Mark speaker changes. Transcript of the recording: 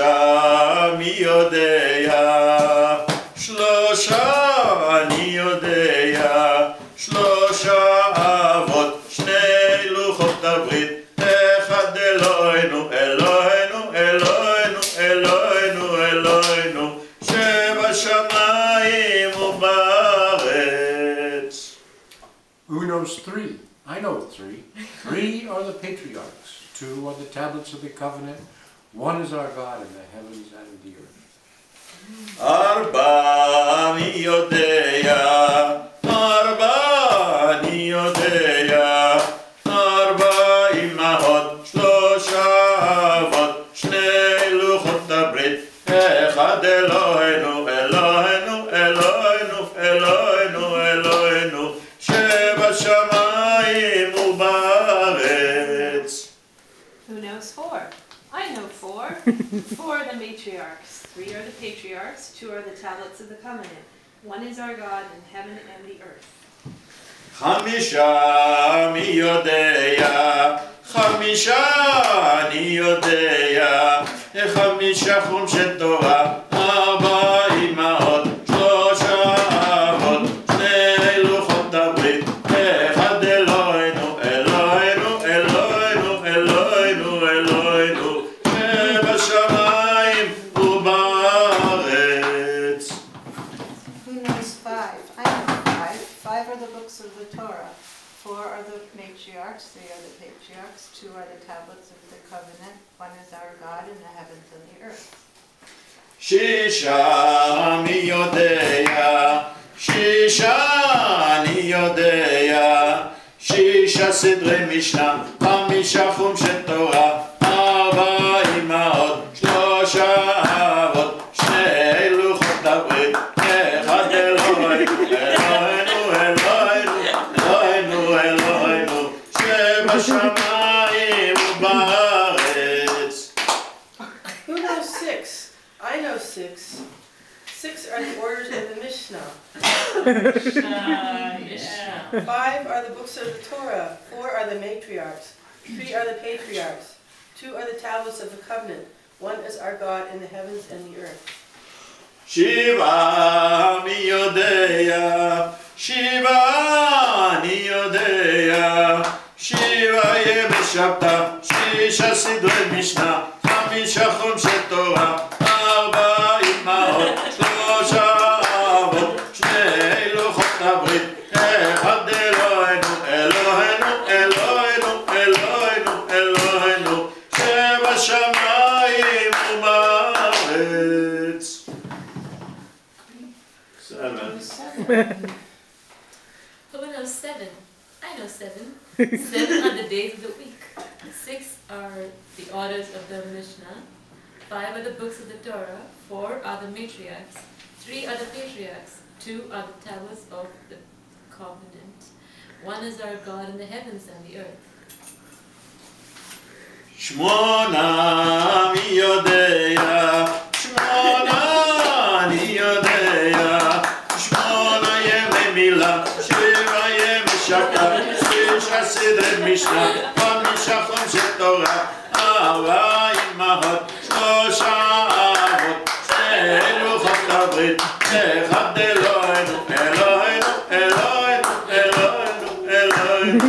Speaker 1: שלושה מי יודע, שלושה אני יודע, שלושה אבות, שני לוחות הברית, אחד אלוהינו, אלוהינו, אלוהינו, אלוהינו, אלוהינו, שבשמיים ובארץ.
Speaker 2: Who knows three? I know three. Three are the patriarchs. Two are the tablets of the covenant. One is our God in the heavens and the earth.
Speaker 1: ארבע אני יודע, ארבע אני יודע, ארבע אמהות, שלושה אבות, שני לוחות הברית, אחד אלוהינו, אלוהינו, אלוהינו, אלוהינו, אלוהינו, שבשמיים ובארץ.
Speaker 3: Who knows four? I know four. Four are the matriarchs. Three are the patriarchs. Two are the tablets of the covenant. One is our God in heaven and the earth.
Speaker 1: חמישה מי יודע, חמישה אני יודע, חמישה חומשי תורה, ארבע אמהות, שלושה אבות, שני לוחות הברית, אחד אלוהינו, אלוהינו, אלוהינו, אלוהינו, אלוהינו, שבשמיים ובארץ.
Speaker 4: Who knows five? I know five. Five are the books of the Torah. Four are the matriarchs. Three are the patriarchs. Two are the tablets of the covenant. One is our God in the heavens and the earth.
Speaker 1: שישה מי יודע, שישה אני יודע, שישה סדרי משנה, חמישה חומשי תורה, ארבע אמהות, שלושה אבות, שני לוחות הברית, אחד אלוהינו, אלוהינו, אלוהינו, אלוהינו, אלוהינו, שבשמיים ובארץ.
Speaker 5: Who knows six? I know six. Six are the orders of the Mishnah. Five are the books of the Torah. Four are the matriarchs. Three are the patriarchs. Two are the tablets of the covenant. One is our God in the heavens and the earth.
Speaker 1: שבעה מי יודע, שבעה אני יודע, שבעה ימי שבתא, שישה סדרי משנה, חמישה חומשי תורה, ארבע אמהות, שלושה אבות, שני לוחות הברית, אחד אלוהינו, אלוהינו, אלוהינו, אלוהינו, אלוהינו, שבשמיים ובארץ.
Speaker 6: Who knows seven? I know seven. Seven are the days of the week. Six are the orders of the Mishnah. Five are the books of the Torah. Four are the matriarchs. Three are the patriarchs. Two are the tablets of the covenant. One is our God in the heavens and the earth.
Speaker 1: שמונה מי יודע, שמונה אני יודע, שמונה ימי מילה, שבעה ימי שבתא, שישה סדרי משנה, חמישה חומשי תורה, ארבע אמהות, שלושה אבות, שני לוחות הברית, אחד אלוהינו, אלוהינו, אלוהינו, אלוהינו, אלוהינו,